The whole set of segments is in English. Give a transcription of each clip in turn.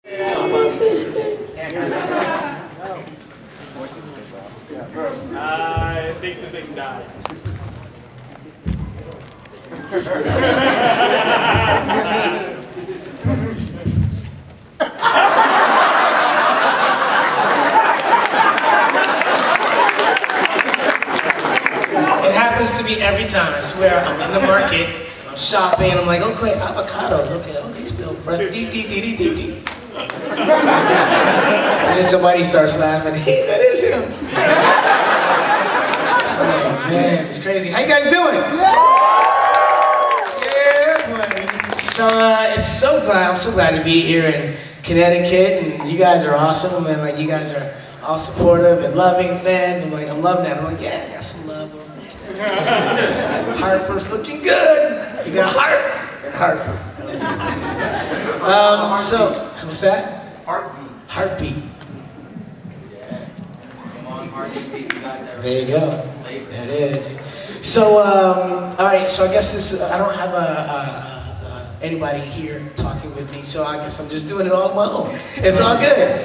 How about this thing? I think the thing died. It happens to me every time. I swear, I'm in the market, I'm shopping, and I'm like, okay, avocados, okay, still fresh. And then somebody starts laughing. Hey, that is him. Oh man, it's crazy. How you guys doing? Yeah, buddy. So I'm so glad to be here in Connecticut, and you guys are awesome, and like you guys are all supportive and loving fans. I'm loving that. I'm like, yeah, I got some love. Hartford's looking good. You got heart in Hartford. So what's that? Heartbeat. Heartbeat. Yeah. Come on, heartbeat. There you go. There it is. So, all right. So I guess this. I don't have anybody here talking with me, so I guess I'm just doing it all on my own. It's all good.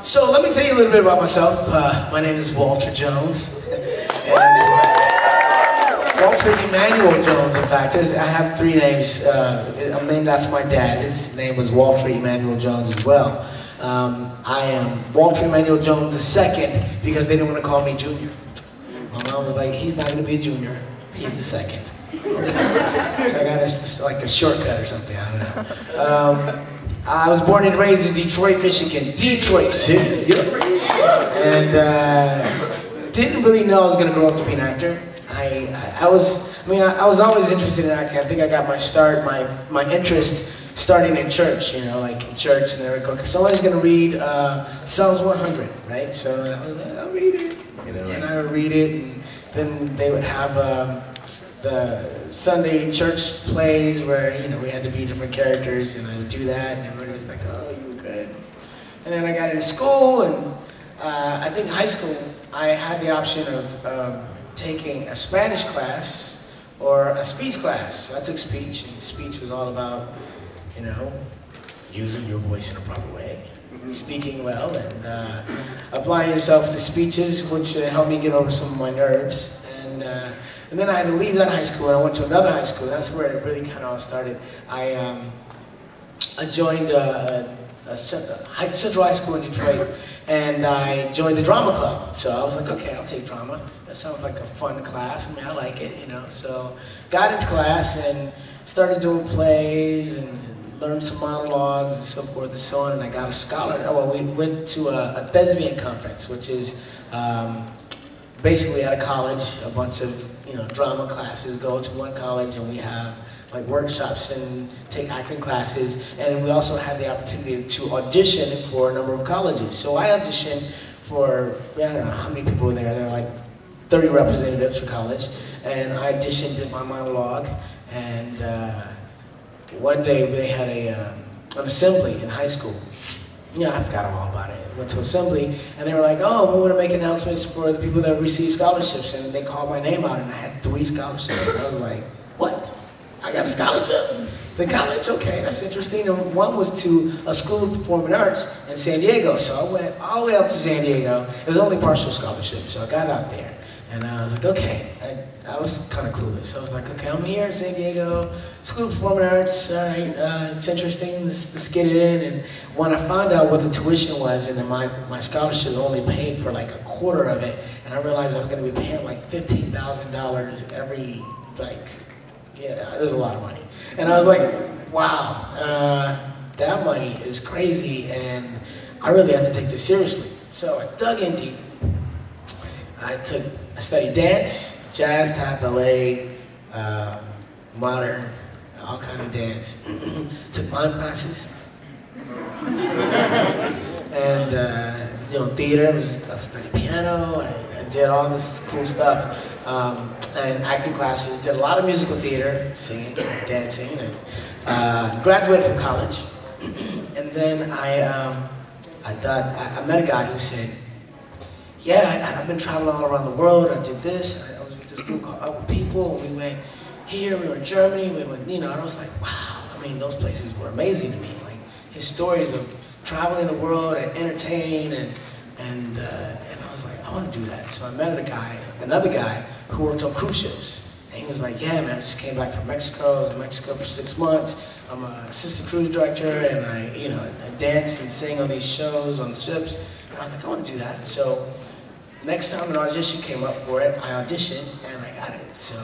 So let me tell you a little bit about myself. My name is Walter Jones. Walter Emmanuel Jones, in fact. I have three names. I'm named after my dad. His name was Walter Emmanuel Jones as well. I am Walter Emmanuel Jones II because they didn't want to call me Junior. My mom was like, he's not going to be a junior. He's the second. So I got like a shortcut or something. I don't know. I was born and raised in Detroit, Michigan. Detroit City. And didn't really know I was going to grow up to be an actor. I was always interested in acting. I think I got my start, my interest starting in church, you know, like in church, and they would go, somebody's going to read Psalms 100, right? So I was like, I'll read it, you know, and I would read it, and then they would have the Sunday church plays where, you know, we had to be different characters, and I would do that, and everybody was like, oh, you were good. And then I got into school, and I think high school, I had the option of taking a Spanish class or a speech class. So I took speech, and speech was all about, you know, using your voice in a proper way, speaking well, and applying yourself to speeches, which helped me get over some of my nerves. And then I had to leave that high school, and I went to another high school. That's where it really kind of all started. I joined Central High School in Detroit, and I joined the drama club. So I was like, okay, I'll take drama. That sounds like a fun class. I mean, I like it, you know. So got into class and started doing plays and learned some monologues and so forth and so on. And I got a scholar. Oh, well, we went to a thespian conference, which is basically at a college, a bunch of, you know, drama classes go to one college, and we have like workshops and take acting classes, and we also had the opportunity to audition for a number of colleges. So I auditioned for, I don't know how many people were there. There were like 30 representatives for college, and I auditioned, did my monologue, and one day they had an assembly in high school. Yeah, I forgot all about it. Went to assembly, and they were like, oh, we want to make announcements for the people that receive scholarships, and they called my name out, and I had 3 scholarships, and I was like, what? I got a scholarship to college? Okay, that's interesting. And one was to a school of performing arts in San Diego, so I went all the way out to San Diego. It was only partial scholarship, so I got out there, and I was like, okay. I was kind of clueless. So I was like, okay, I'm here in San Diego, School of Performing Arts, all right, it's interesting, let's get it in. And when I found out what the tuition was, and then my scholarship only paid for like a quarter of it, and I realized I was going to be paying like $15,000 every, like, yeah, there's a lot of money. And I was like, wow, that money is crazy, and I really have to take this seriously. So I dug in deep. I studied dance, jazz, tap, ballet, modern, all kind of dance. Took mime classes. And, you know, theater, I studied piano, I did all this cool stuff. And acting classes, did a lot of musical theater, singing, dancing, and graduated from college. And then I met a guy who said, yeah, I've been traveling all around the world, I did this, I was with this group called Other People, and we went here, we were in Germany, we went, you know, and I was like, wow, I mean, those places were amazing to me. Like, his stories of traveling the world and entertain, and I was like, I want to do that. So I met another guy who worked on cruise ships. And he was like, yeah, man, I just came back from Mexico. I was in Mexico for 6 months. I'm an assistant cruise director, and I dance and sing on these shows on the ships. And I was like, I want to do that. So next time an audition came up for it, I auditioned, and I got it. So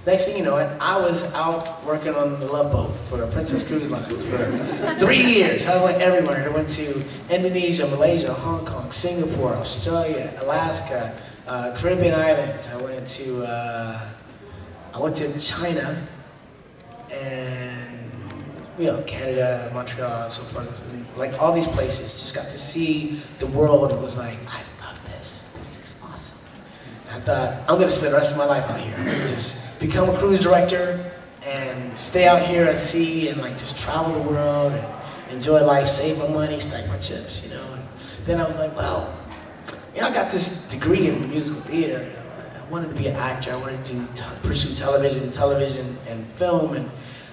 next thing you know, I was out working on the Love Boat for Princess Cruise Lines for 3 years. I went everywhere. I went to Indonesia, Malaysia, Hong Kong, Singapore, Australia, Alaska, Caribbean islands. I went to China, and Canada, Montreal, so forth. And, like all these places, just got to see the world. It was like, I love this. This is awesome. And I thought, I'm gonna spend the rest of my life out here. Just become a cruise director and stay out here at sea and like just travel the world and enjoy life, save my money, stack my chips, And then I was like, well, I got this degree in musical theater. I wanted to be an actor. I wanted to pursue television and film, and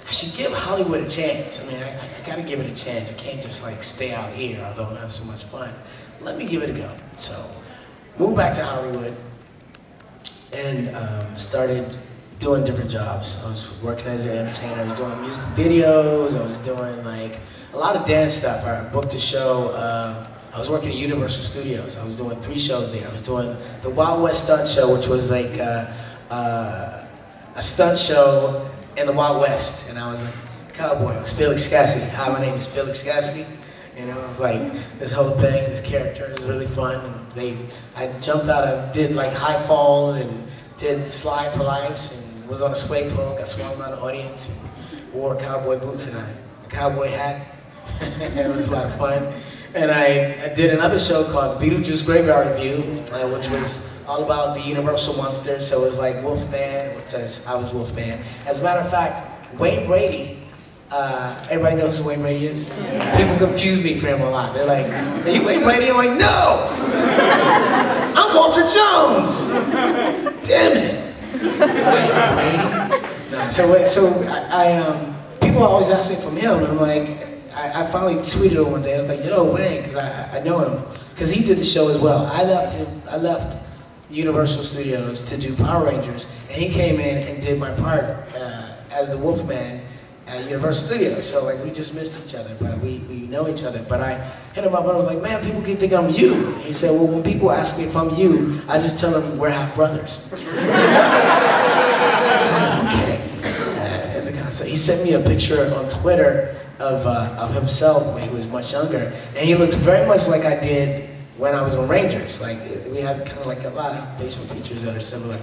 I should give Hollywood a chance. I mean, I got to give it a chance. I can't just like stay out here, although I'm having so much fun. Let me give it a go. So, moved back to Hollywood and started doing different jobs. I was working as an entertainer. I was doing music videos. I was doing like a lot of dance stuff. I booked a show. I was working at Universal Studios. I was doing 3 shows there. I was doing the Wild West Stunt Show, which was like a stunt show in the Wild West. And I was like, cowboy. I was Felix Cassidy. Hi, my name is Felix Cassidy. Like this whole thing, this character was really fun. And I jumped out, I did like high falls and did slide for lives and was on a sway pole, got swung by the audience and wore cowboy boots and a cowboy hat. It was a lot of fun. And I did another show called Beetlejuice Graveyard Review, which was all about the Universal monsters. So it was like Wolfman, which I was Wolfman. As a matter of fact, Wayne Brady, everybody knows who Wayne Brady is? People confuse me for him a lot. They're like, are you Wayne Brady? I'm like, no! I'm Walter Jones! Damn it! Wayne Brady? No, so people always ask me if I'm him, and I'm like, I finally tweeted him one day. I was like, yo, Wayne, because I know him. Because he did the show as well. I left Universal Studios to do Power Rangers, and he came in and did my part as the Wolfman at Universal Studios. So like we just missed each other, but we know each other. But I hit him up and I was like, man, people can think I'm you. And he said, well, when people ask me if I'm you, I just tell them we're half brothers. Okay. There's the concept. He sent me a picture on Twitter of himself when he was much younger, and he looks very much like I did when I was on Rangers. Like we had kind of like a lot of facial features that are similar.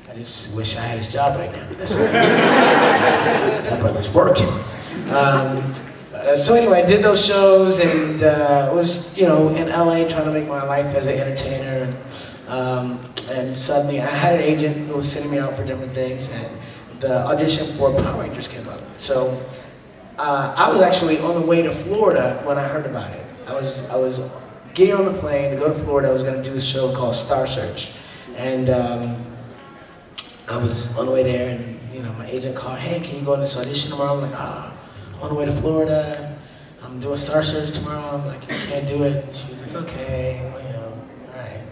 I just wish I had his job right now. That's all. That brother's working. So anyway, I did those shows and was in LA trying to make my life as an entertainer, and suddenly I had an agent who was sending me out for different things, and the audition for Power Rangers came up. So I was actually on the way to Florida when I heard about it. I was getting on the plane to go to Florida. I was going to do a show called Star Search, and I was on the way there, and my agent called, hey, can you go on this audition tomorrow? I'm like, I'm on the way to Florida. I'm doing Star Search tomorrow. I'm like, I can't do it. And she was like, okay, well, all right.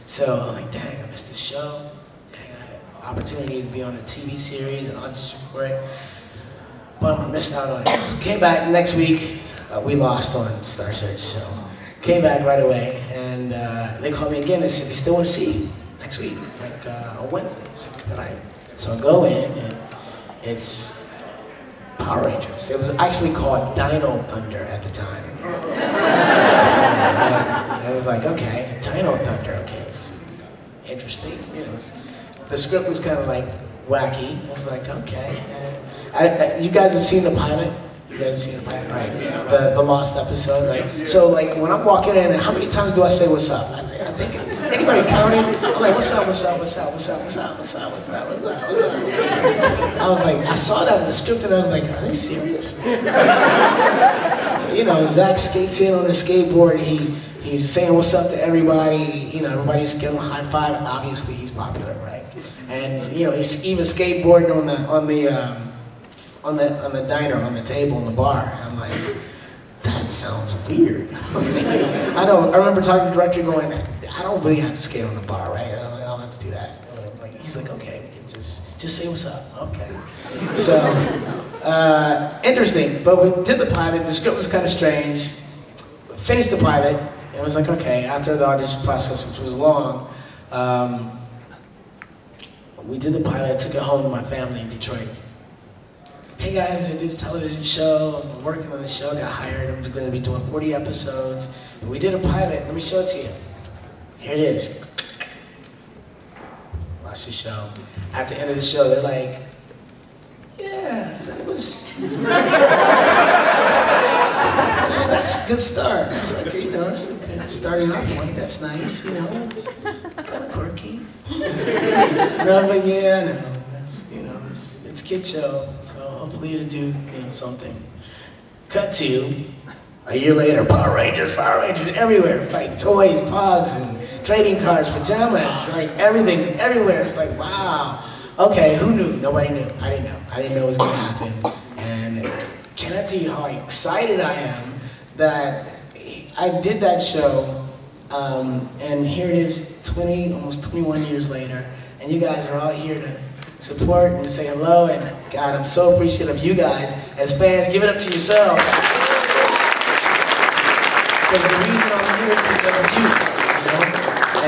So I'm like, dang, I missed the show. Dang, I had an opportunity to be on a TV series and audition for it. But I missed out on it. Came back next week. We lost on Star Search, so came back right away, and they called me again and said they still want to see you next week, like on Wednesday. So I go in, and it's Power Rangers. It was actually called Dino Thunder at the time. I was like, okay, Dino Thunder, okay, it's interesting. The script was kind of like wacky. I was like, okay. You guys have seen the pilot? You guys have seen the pilot, right? The lost episode, right? So like when I'm walking in, how many times do I say what's up? I think anybody counting? I'm like, what's up, what's up, what's up, what's up, what's up, what's up, what's up, what's up, what's up? I was like, I saw that in the script and I was like, are they serious? Zach skates in on a skateboard. He's saying what's up to everybody. Everybody's giving him a high five. Obviously, he's popular, right? And he's even skateboarding on the diner, on the table, on the bar. I'm like, that that sounds weird. I know, I remember talking to the director going, I don't really have to skate on the bar, right? I don't have to do that. Like, he's like, okay, we can just say what's up, okay. So, interesting, but we did the pilot, the script was kind of strange. Finished the pilot, and it was like, okay, after the audition process, which was long, we did the pilot, took it home to my family in Detroit. Hey guys, I did a television show, I'm working on the show, got hired, I'm going to be doing 40 episodes. We did a pilot, let me show it to you. Here it is. Watch the show. At the end of the show, they're like, yeah, that was, that's a good start. It's like, you know, it's a good starting off point, that's nice, you know, it's kind of quirky. And I'm like, yeah, I know, that's, you know, it's a kid show. Hopefully to do, you know, something. Cut to a year later, Power Rangers everywhere. Like toys, pogs, and trading cards, pajamas, like everything's everywhere. It's like, wow. Okay, who knew? Nobody knew. I didn't know. I didn't know it was gonna happen. And can I tell you how excited I am that I did that show, and here it is, almost 21 years later, and you guys are all here to support and say hello, and God, I'm so appreciative of you guys as fans. Give it up to yourselves. Because the reason I'm here is because of you, you know?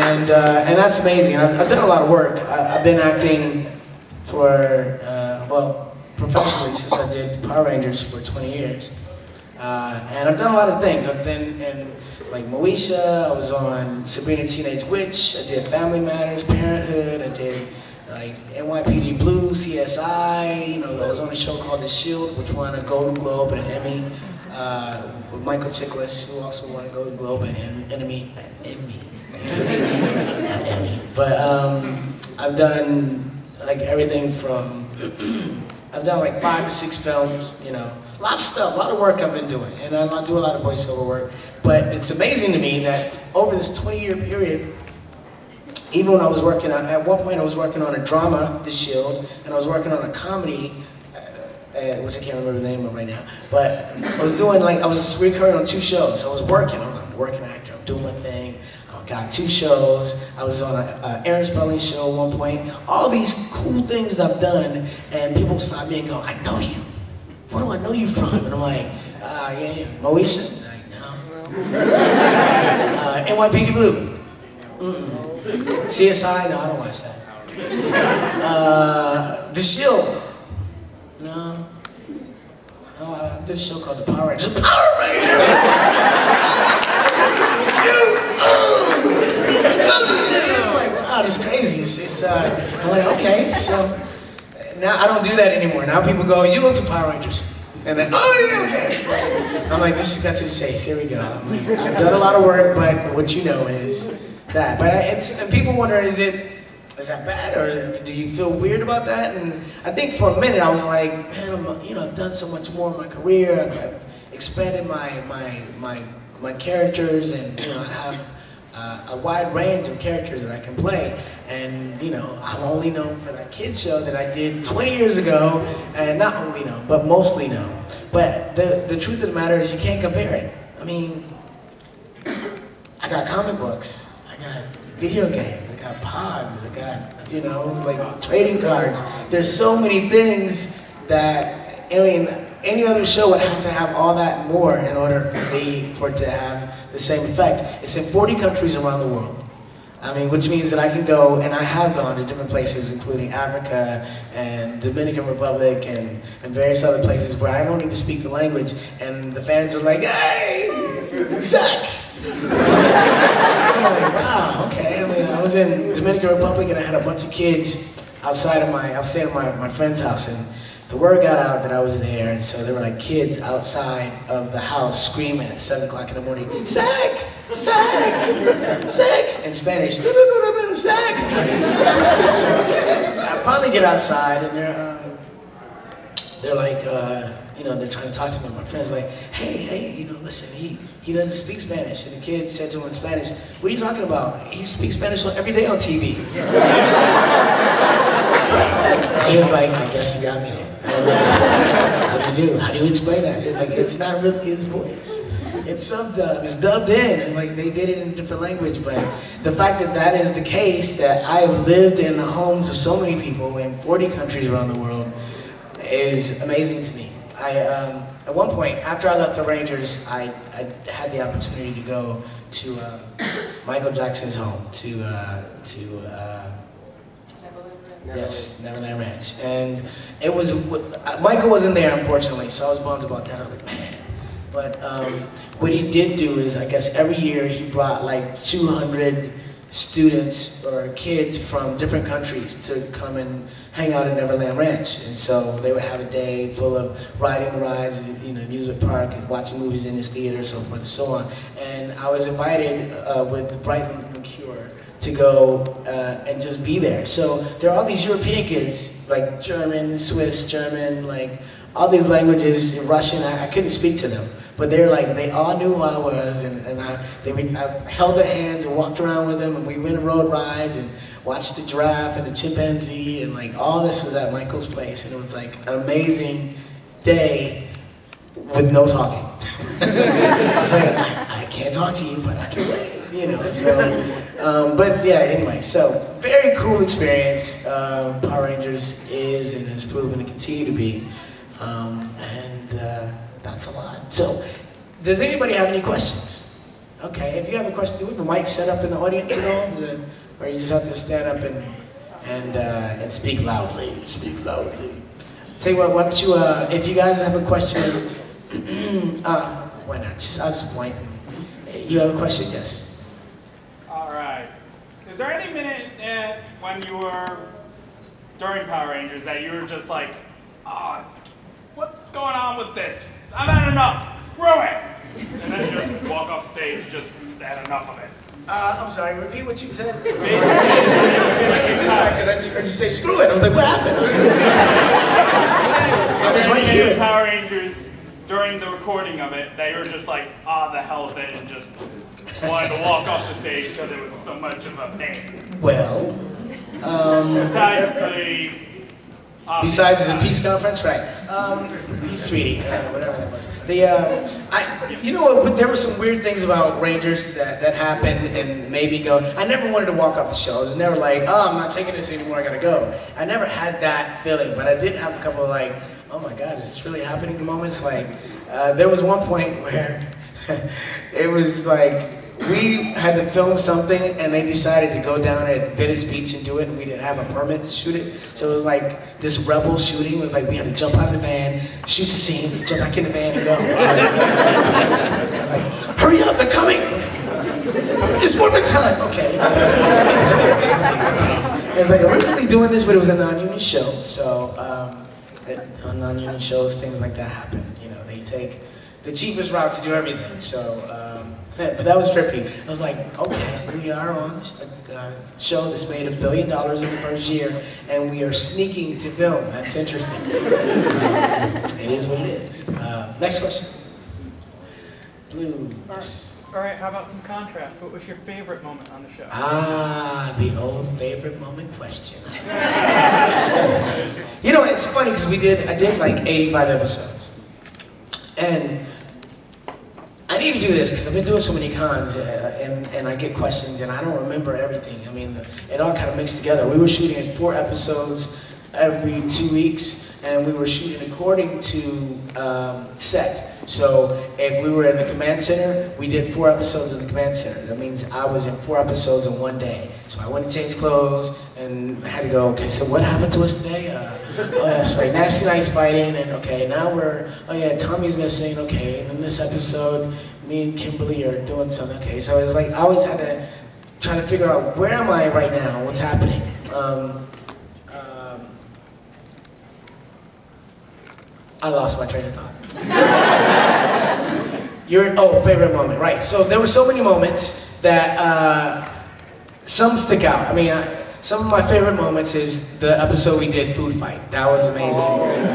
And that's amazing. I've done a lot of work. I've been acting for, well, professionally since I did Power Rangers for 20 years. And I've done a lot of things. I've been in, like, Moesha, I was on Sabrina Teenage Witch, I did Family Matters, Parenthood, I did like NYPD Blue, CSI, you know, I was on a show called The Shield, which won a Golden Globe and an Emmy, with Michael Chiklis, who also won a Golden Globe and an Emmy. But I've done like everything from, I've done like 5 or 6 films, you know, a lot of stuff, a lot of work I've been doing, and I do a lot of voiceover work. But it's amazing to me that over this 20-year period, even when I was working on, at one point I was working on a drama, The Shield, and I was working on a comedy, which I can't remember the name of right now, but I was doing like, I was recurring on 2 shows. I was working, I'm a working actor, I'm doing my thing. I got 2 shows, I was on an Aaron Spelling show at one point. All these cool things I've done, and people stop me and go, I know you. Where do I know you from? And I'm like, yeah, Moesha? No. NYPD Blue? CSI? No, I don't watch that. The Shield? No. Oh, I did a show called The Power Rangers. The Power Rangers! I'm like, wow, this is crazy. I'm like, okay, so now I don't do that anymore. Now people go, you look at Power Rangers. And then, oh yeah, okay. So I'm like, just got to the chase, here we go. I'm like, I've done a lot of work, but what you know is that. But and people wonder, is that bad, or do you feel weird about that? And I think for a minute I was like, man, I've done so much more in my career. I've expanded my characters, and I have a wide range of characters that I can play. And I'm only known for that kids show that I did 20 years ago, and not only known, but mostly known. But the truth of the matter is you can't compare it. I mean, I got comic books, I got video games, I got pods, I got, like trading cards. There's so many things that, I mean, any other show would have to have all that and more in order for it to have the same effect. It's in 40 countries around the world. I mean, which means that I can go, and I have gone to different places, including Africa and Dominican Republic and various other places where I don't even speak the language, and the fans are like, hey, Zach! I'm like, wow, okay. I mean, I was in Dominican Republic and I had a bunch of kids outside of I was staying at my friend's house, and the word got out that I was there, and so there were like kids outside of the house screaming at 7 o'clock in the morning, Zach! Zach! Zach! In Spanish, Zach! So I finally get outside, and they're like, they're trying to talk to me. My friend's like, hey, listen, he doesn't speak Spanish. And the kid said to him in Spanish, what are you talking about? He speaks Spanish every day on TV. And he was like, I guess you got me there. What did do? How do you explain that? Like, it's not really his voice. It's sub-dub, it's dubbed in, and like they did it in a different language, but the fact that that is the case, that I've lived in the homes of so many people in 40 countries around the world, is amazing to me. At one point, after I left the Rangers, I had the opportunity to go to Michael Jackson's home, yes, Neverland Ranch. And it was, Michael wasn't there, unfortunately, so I was bummed about that. I was like, man. But what he did do is, I guess every year he brought like 200 students or kids from different countries to come and hang out at Neverland Ranch. And so they would have a day full of riding the rides, you know, amusement park, and watching movies in this theater, so forth and so on. And I was invited with Brighton McCure to go and just be there. So there are all these European kids, like German, Swiss, German, like all these languages, Russian. I couldn't speak to them, but they're like, they all knew who I was, and I held their hands and walked around with them, and we went and rode rides and watched the giraffe and the chimpanzee, and like all this was at Michael's place, and it was like an amazing day with no talking. I can't talk to you, but I can wait, you know. So, but yeah, anyway, so very cool experience. Power Rangers is and has proven to continue to be, and that's a lot. So, does anybody have any questions? Okay, if you have a question, do we have a mic set up in the audience at all? Or you just have to stand up and speak loudly? Speak loudly. Tell you what, why don't you, if you guys have a question, why not? I'll just point. You have a question? Yes. All right. Is there any minute when you were during Power Rangers that you were just like, oh, what's going on with this? I've had enough. Screw it. And then you just walk off stage, just had enough of it. I'm sorry, repeat what you said. Basically, I just heard you say, screw it. I was like, what happened? I was right here. Power Rangers during the recording of it that you were just like, ah, the hell of it, and just wanted to walk off the stage because it was so much of a pain. Well, besides the peace conference, right? Peace treaty, whatever that was. You know, there were some weird things about Rangers that happened and made me go. I never wanted to walk off the show. I was never like, oh, I'm not taking this anymore, I gotta go. I never had that feeling, but I did have a couple of like, oh my God, is this really happening moments? Like, there was one point where it was like, we had to film something and they decided to go down at Venice Beach and do it, and we didn't have a permit to shoot it. So it was like this rebel shooting. It was like we had to jump out of the van, shoot the scene, jump back in the van and go. Like, hurry up, they're coming! It's moving time! Okay. So it was like, are we really doing this? But it was a non-union show. So on non-union shows, things like that happen. You know, they take the cheapest route to do everything. So. But that was trippy. I was like, okay, we are on a show that's made $1 billion in the first year, and we are sneaking to film. That's interesting. It is what it is. Next question. Blue. All right, how about some contrast? What was your favorite moment on the show? Ah, the old favorite moment question. You know, it's funny because I did like 85 episodes. And I need to do this because I've been doing so many cons and I get questions and I don't remember everything. I mean, it all kind of mixed together. We were shooting 4 episodes every 2 weeks, and we were shooting according to set. So if we were in the command center, we did 4 episodes in the command center. That means I was in 4 episodes in one day. So I went and changed clothes and I had to go, okay, so what happened to us today? Oh yeah, sorry, Nasty Night's fighting, and okay, now we're, oh yeah, Tommy's missing, okay, and in this episode, me and Kimberly are doing something, okay, so it was like, I always had to try to figure out, where am I right now, what's happening? I lost my train of thought. Favorite moment, right, so there were so many moments that, some stick out. I mean, some of my favorite moments is the episode we did, Food Fight. That was amazing.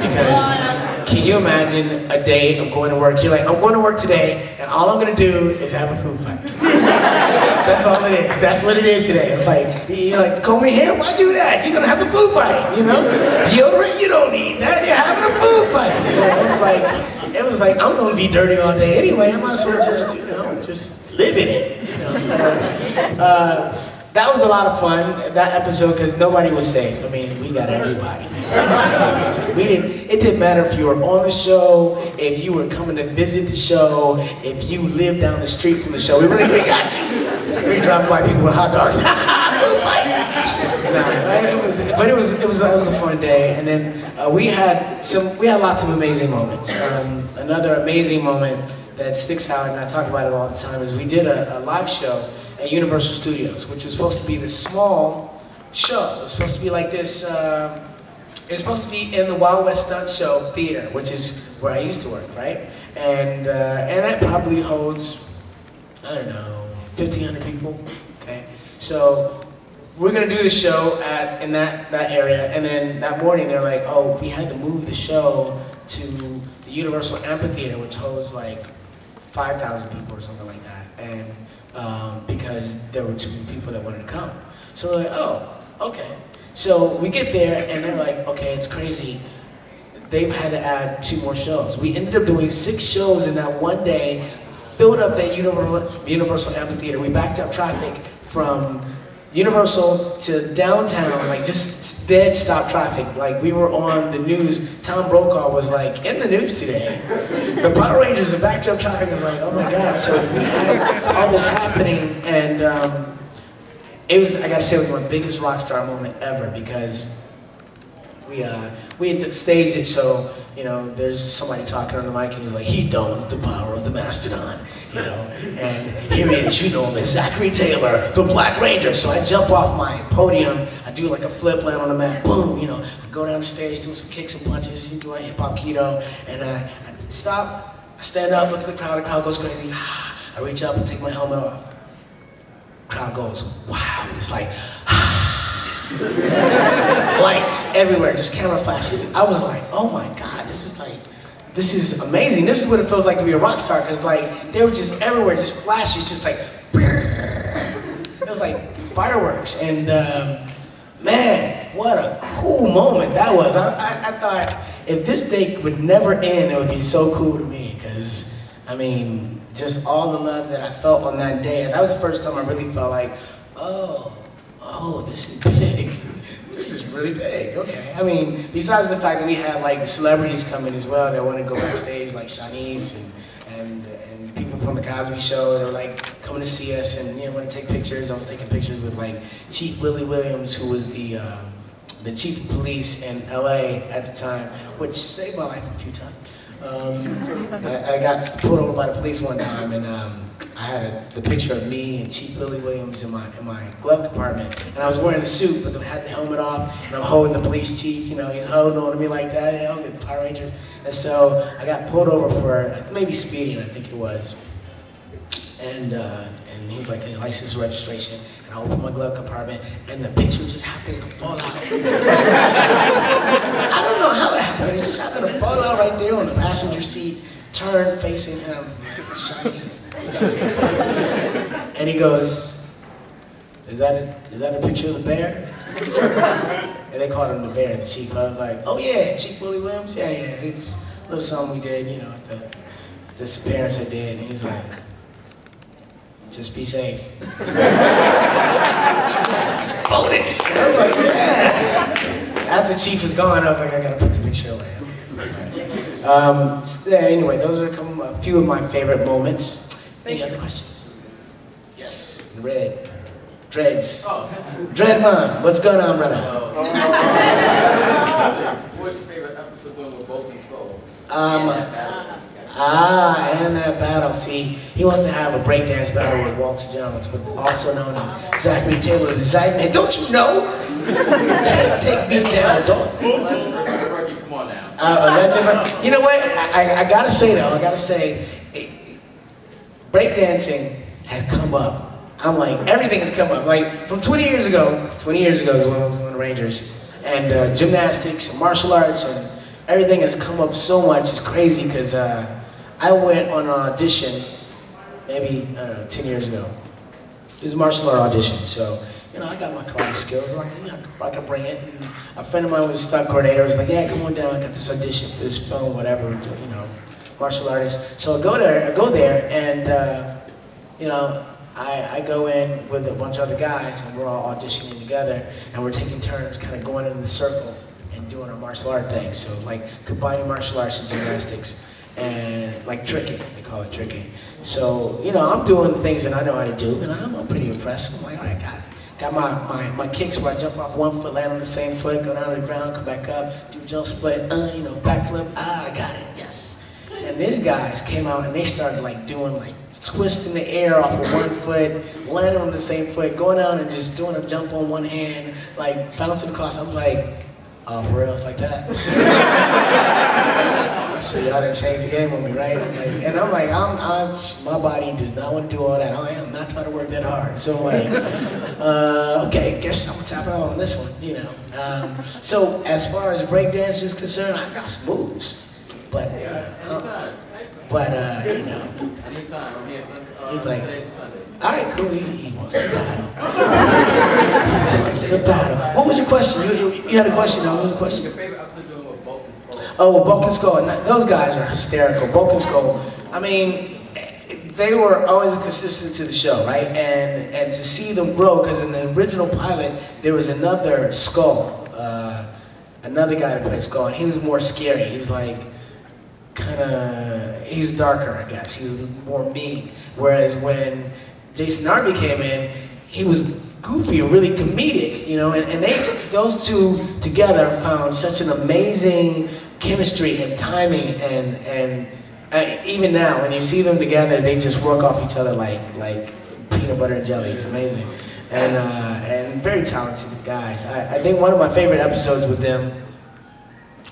Because can you imagine a day of going to work? You're like, I'm going to work today, and all I'm going to do is have a food fight. That's all it is. That's what it is today. It's like, you're like, comb your hair? Why do that? You're going to have a food fight, you know? Deodorant? You don't need that. You're having a food fight. You know? it was like, I'm gonna be dirty all day anyway. I might as well just, just live in it, So, that was a lot of fun, that episode, because nobody was safe. I mean, we got everybody. It didn't matter if you were on the show, if you were coming to visit the show, if you lived down the street from the show. We got you. We dropped white people with hot dogs. It was a fun day, and then we had lots of amazing moments. Another amazing moment that sticks out, and I talk about it all the time, is we did a live show at Universal Studios, which was supposed to be this small show. It was supposed to be like this. It was supposed to be in the Wild West Stunt Show Theater, which is where I used to work, right? And that probably holds, I don't know, 1,500 people. Okay, so we're gonna do the show in that area, and then that morning they're like, oh, we had to move the show to the Universal Amphitheater, which holds like 5,000 people or something like that, and because there were too many people that wanted to come. So we're like, oh, okay. So we get there, and they're like, okay, it's crazy. They've had to add 2 more shows. We ended up doing 6 shows in that one day, filled up that Universal Amphitheater. We backed up traffic from Universal to downtown, like just dead stop traffic. Like we were on the news. Tom Brokaw was like, in the news today. The Power Rangers, the backed up traffic was like, oh my God. So we had all this happening, and I gotta say, it was my biggest rock star moment ever, because we had staged it so, there's somebody talking on the mic, and he's like, he knows the power of the Mastodon, and here he is, you know him as Zachary Taylor, the Black Ranger. So I jump off my podium, I do like a flip, land on the mat, boom, I go down the stage, do some kicks and punches, do a hip-hop keto, and I stop, I stand up, look at the crowd goes crazy, I reach up and take my helmet off. Crowd goes, wow, and it's like, lights everywhere, just camera flashes. I was like, oh my God, this is amazing. This is what it feels like to be a rock star, because like, they were just everywhere, just flashes, just like, it was like fireworks. And man, what a cool moment that was. I thought, if this day would never end, it would be so cool to me, because, I mean, just all the love that I felt on that day. And that was the first time I really felt like, oh, this is big. This is really big, okay. I mean, besides the fact that we had like celebrities coming as well that wanted to go backstage, like Shanice and people from the Cosby Show, they were like coming to see us and want to take pictures. I was taking pictures with like Chief Willie Williams, who was the chief of police in LA at the time, which saved my life a few times. I got pulled over by the police one time, and I had the picture of me and Chief Willie Williams in my glove compartment, and I was wearing the suit, but I had the helmet off, and I'm holding the police chief. He's holding on to me like that, the Power Ranger. And so I got pulled over for maybe speeding, I think it was, and he was like, license registration, and I opened my glove compartment, and the picture just happens to fall out. I don't know how that happened. It just happened to fall out right there on the passenger seat, turn facing him, shiny. And he goes, is that a picture of the bear? And they called him the bear, the chief. I was like, oh yeah, Chief Willie Williams? Yeah, it was a little something we did, at this appearance I did. And he was like, just be safe. Bonus! I was like, yeah. After Chief was gone, I was like, I gotta put the picture away. Anyway, those are a few of my favorite moments. Any other questions? Yes, in red. Dreads. Dreadmon, what's going on, brother? What's your favorite episode with Both Skull? And that battle. See, he wants to have a breakdance battle with Walter Jones, but also known as Zachary Taylor, the Zyman. Don't you know? You can't take me down, don't. Come on now. You know what? I gotta say though, breakdancing has come up. I'm like, everything has come up. Like, from 20 years ago is when I was on the Rangers, and gymnastics and martial arts and everything has come up so much. It's crazy, because I went on an audition maybe, 10 years ago. It was a martial art audition, so, you know, I got my karate skills. Like, you know, I can bring it. And a friend of mine was a stunt coordinator. Was like, yeah, come on down. I got this audition for this film, whatever. You know, martial artist. So I go there, and you know, I go in with a bunch of other guys, and we're all auditioning together, and we're taking turns, kind of going in the circle and doing our martial art thing. So like combining martial arts and gymnastics, and like tricking. They call it tricking. So you know, I'm doing things that I know how to do, and I'm pretty impressed. I'm like, all right, got my kicks where I jump off one foot, land on the same foot, go down to the ground, come back up, do jump split, you know, backflip. I got it. Yes. And these guys came out and they started like doing like twisting the air off of one foot, landing on the same foot, going out and just doing a jump on one hand, like bouncing across. I'm like, oh, for real, it's like that? So y'all didn't change the game on me, right? Like, and I'm like, my body does not want to do all that. I am not trying to work that hard. So I'm like, okay, guess I'm gonna tap out on this one, you know. So as far as breakdance is concerned, I got some moves. But, you know, Anytime, I'm here Sunday. He's like, Sunday. all right, cool, he wants to battle. He wants to battle. What was your question? You had a question, what was the question? Your favorite episode doing with Bulk and Skull? Oh, well, Bulk and Skull, those guys are hysterical. Bulk and Skull, I mean, they were always consistent to the show, right? And to see them grow, because in the original pilot, there was another Skull, another guy that played Skull, and he was more scary. He was like, he was darker, I guess. He was more mean. Whereas when Jason Narby came in, he was goofy and really comedic, you know, and those two together found such an amazing chemistry and timing, and even now, when you see them together, they just work off each other like peanut butter and jelly. It's amazing. And very talented guys. I think one of my favorite episodes with them,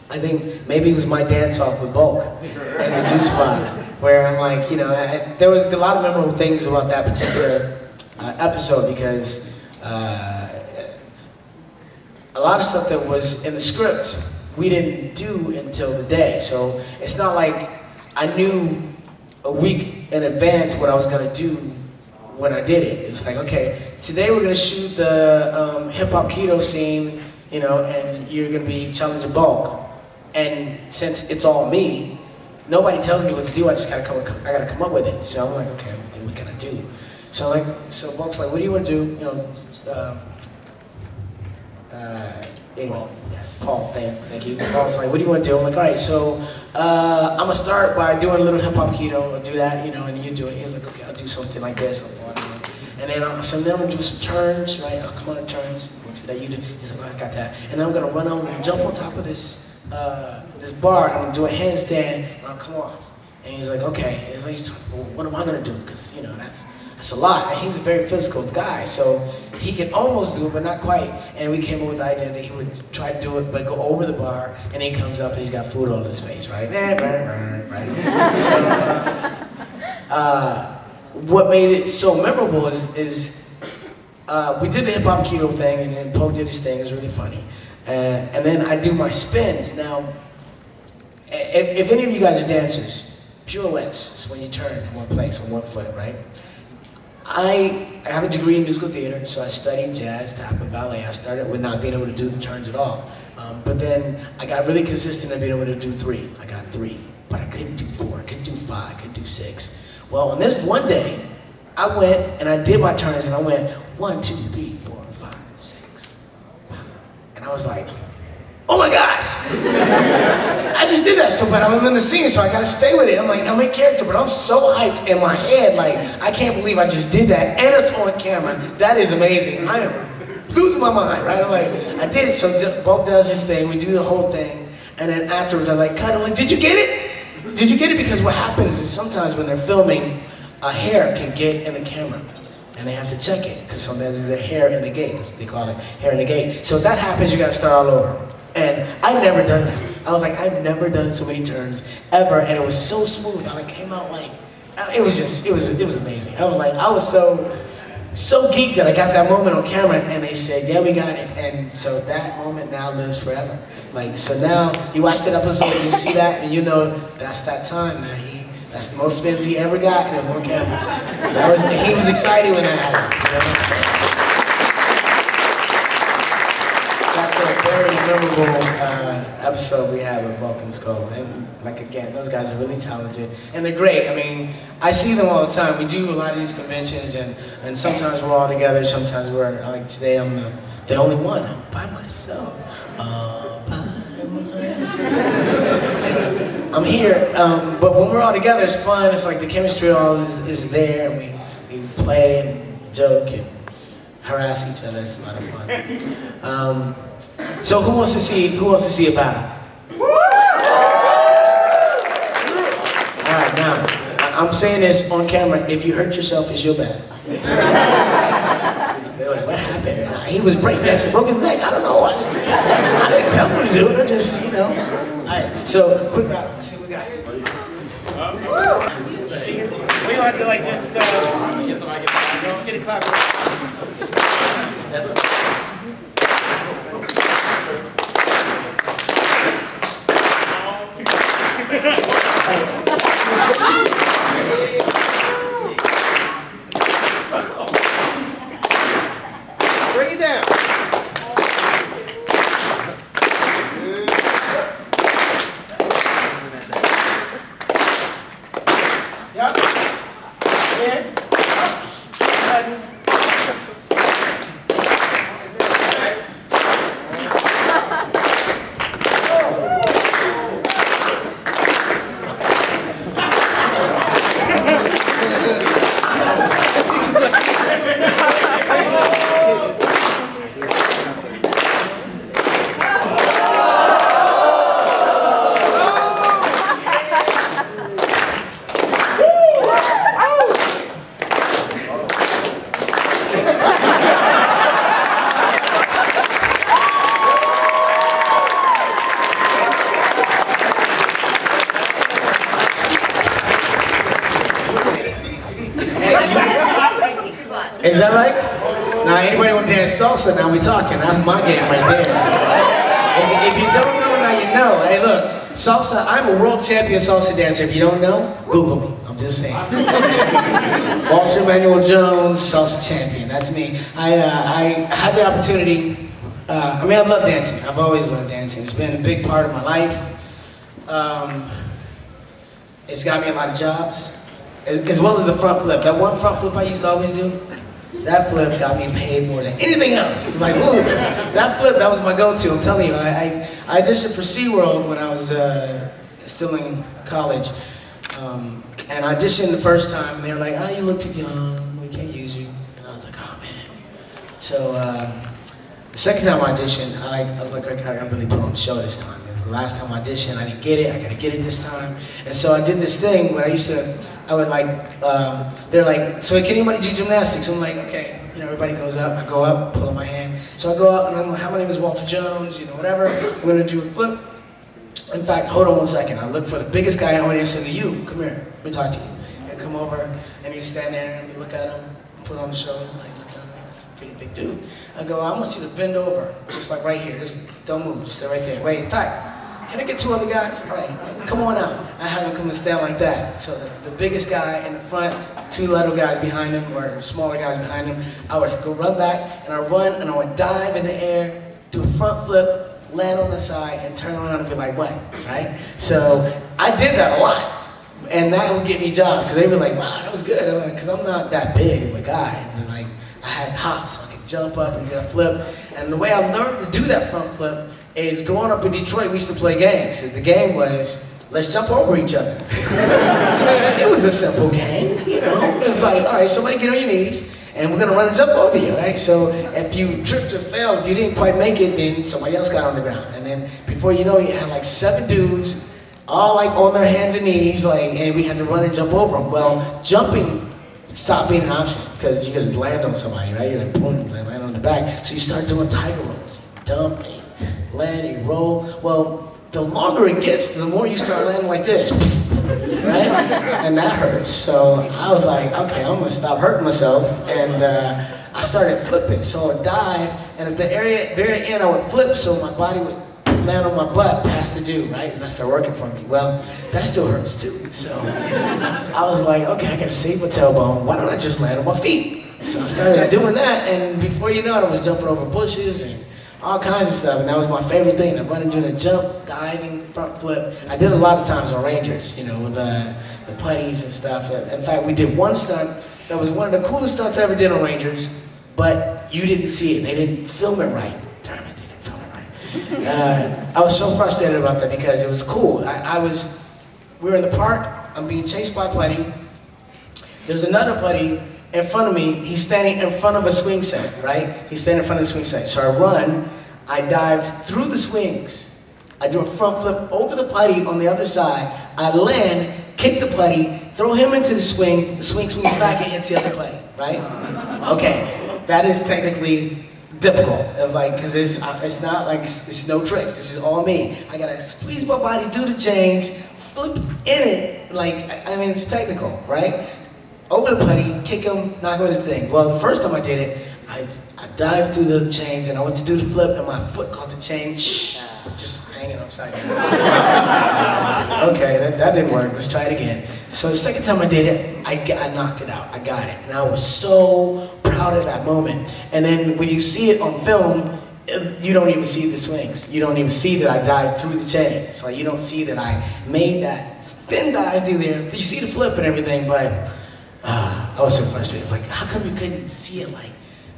I think maybe it was my dance-off with Bulk and the Juice Spot, where I'm like, you know, there was a lot of memorable things about that particular episode, because a lot of stuff that was in the script we didn't do until the day. So it's not like I knew a week in advance what I was going to do when I did it. It was like, okay, today we're going to shoot the hip-hop keto scene, you know, and you're going to be challenging Bulk. And since it's all me, nobody tells me what to do. I just gotta come up with it. So I'm like, okay, what can I do? So Bulk's like, what do you want to do? You know, anyway, Paul, thank you. Paul's like, what do you want to do? I'm like, all right, so I'm gonna start by doing a little hip hop keto. I'll do that, you know, and you do it. He's like, okay, I'll do something like this. And then I'm gonna do some turns, right? I'll come on the turns. That you do. He's like, oh, I got that. And then I'm gonna run over and jump on top of this bar, and I'm gonna do a handstand, and I'll come off. And he's like, okay. And he's like, well, what am I gonna do? Because, you know, that's a lot. And he's a very physical guy, so he can almost do it, but not quite. And we came up with the idea that he would try to do it, but go over the bar, and he comes up and he's got food all in his face, right? Right? So, what made it so memorable is we did the hip-hop keto thing, and then Poe did his thing. It was really funny. And then I do my spins. Now, if any of you guys are dancers, pirouettes is when you turn in one place on one foot, right? I have a degree in musical theater, so I studied jazz, tap, and ballet. I started with not being able to do the turns at all. But then I got really consistent at being able to do 3. I got 3, but I couldn't do 4, I couldn't do 5, I couldn't do 6. Well, on this one day, I went and I did my turns, and I went 1, 2, 3, 4, 5, 6. And I was like, oh my God! I just did that, but I'm in the scene, so I gotta stay with it. I'm like, I'm in character, but I'm so hyped in my head, like, I can't believe I just did that, and it's on camera. That is amazing. I am losing my mind, right? I'm like, I did it, so Bulk does his thing, we do the whole thing, and then afterwards I'm like, cut, I'm like, did you get it? Did you get it? Because what happens is sometimes when they're filming, a hair can get in the camera. And they have to check it, because sometimes there's a hair in the gate. They call it hair in the gate. So if that happens, you gotta start all over. And I've never done that. I was like, I've never done so many turns, ever, and it was so smooth. I came out like, it was amazing. I was so geeked that I got that moment on camera, and they said, yeah, we got it. And so that moment now lives forever. Like, so now, you watch that episode, and you see that, and you know, that's that time now. That's the most spins he ever got, and it was on camera. He was excited when that happened. You know? very memorable episode we had with Vulcan Skull. And like again, those guys are really talented and they're great. I mean, I see them all the time. We do a lot of these conventions and sometimes we're all together, sometimes we're, like today I'm the only one. I'm by myself. Anyway, I'm here, but when we're all together, it's fun. It's like the chemistry all is there, and we play and joke and harass each other. It's a lot of fun. So who wants to see a battle? All right, now I'm saying this on camera. If you hurt yourself, it's your bad. What happened? He was breakdancing, broke his neck. I don't know what. I didn't tell him to do it. I just, you know. All right. So quick battle. Let's see what we got. We don't have to like just. Let's get a clap. Bring it down. Yep. In. Sudden. Is that right? Now, anybody want to dance salsa? Now we talking. That's my game right there. If you don't know, now you know. Hey, look, salsa. I'm a world champion salsa dancer. If you don't know, Google me. I'm just saying. Walter Manuel Jones, salsa champion. That's me. I had the opportunity. I mean, I love dancing. I've always loved dancing. It's been a big part of my life. It's got me a lot of jobs, as well as the front flip. That one front flip I used to always do. That flip got me paid more than anything else. Like, ooh, that flip, that was my go-to. I'm telling you, I auditioned for SeaWorld when I was still in college. And I auditioned the first time, and they were like, oh, you look too young, we can't use you. And I was like, oh, man. So, the second time I auditioned, I really put on the show this time. And the last time I auditioned, I didn't get it, I gotta get it this time. And so I did this thing where I would like, they're like, so can anybody do gymnastics? I'm like, okay, you know, everybody goes up, I go up, pull on my hand. So I go up and I'm like, hi, my name is Walter Jones, you know, whatever. I'm gonna do a flip. In fact, hold on one second. I look for the biggest guy in the audience and say, you, come here, let me talk to you. And come over and you stand there and you look at him, put on the shoulder, like, look at him, like, pretty big dude. I go, I want you to bend over, just like right here, just don't move, just stay right there. Wait, in fact, can I get two other guys? All right, come on out. I had them come and stand like that. So the biggest guy in the front, the two little guys behind him, or smaller guys behind him, I would go run back, and I run, and I would dive in the air, do a front flip, land on the side, and turn around and be like, what, right? So I did that a lot, and that would get me jobs, because they were like, wow, that was good, because I'm not that big of a guy, and like, I had hops, so I could jump up and do a flip, and the way I learned to do that front flip is growing up in Detroit, we used to play games. And the game was, let's jump over each other. It was a simple game, you know. It was like, all right, somebody get on your knees, and we're gonna run and jump over you, right? So if you tripped or failed, if you didn't quite make it, then somebody else got on the ground. And then before you know it, you had like 7 dudes, all like on their hands and knees, like, and we had to run and jump over them. Well, jumping stopped being an option, because you could land on somebody, right? You're like, boom, land on the back. So you start doing tiger rolls, dump, land, you roll. Well, the longer it gets, the more you start landing like this, right? And that hurts. So I was like, okay, I'm gonna stop hurting myself. And I started flipping. So I would dive, and at the very end, I would flip so my body would land on my butt past the dude, right? And that started working for me. Well, that still hurts too. So I was like, okay, I gotta save my tailbone. Why don't I just land on my feet? So I started doing that, and before you know it, I was jumping over bushes and all kinds of stuff, and that was my favorite thing. I run and do the jump, diving, front flip. I did a lot of times on Rangers, you know, with the putties and stuff. In fact, we did one stunt that was one of the coolest stunts I ever did on Rangers, but you didn't see it. They didn't film it right. Damn it, they didn't film it right. I was so frustrated about that because it was cool. We were in the park, I'm being chased by a putty. There's another putty in front of me. He's standing in front of a swing set, right? He's standing in front of the swing set. So I run, I dive through the swings. I do a front flip over the putty on the other side. I land, kick the putty, throw him into the swing swings back and hits the other putty, right? Okay, that is technically difficult, because it's not like, it's no tricks, this is all me. I gotta squeeze my body, do the change, flip in it, I mean, it's technical, right? Over the putty, kick him, knock him in the thing. Well, the first time I did it, I dived through the chains and I went to do the flip and my foot caught the chain, just hanging upside down. Okay, that didn't work, let's try it again. So the second time I did it, I knocked it out, I got it. And I was so proud of that moment. And then when you see it on film, you don't even see the swings. You don't even see that I dived through the chains. So you don't see that I made that spin dive through there. You see the flip and everything, but I was so frustrated. How come you couldn't see it?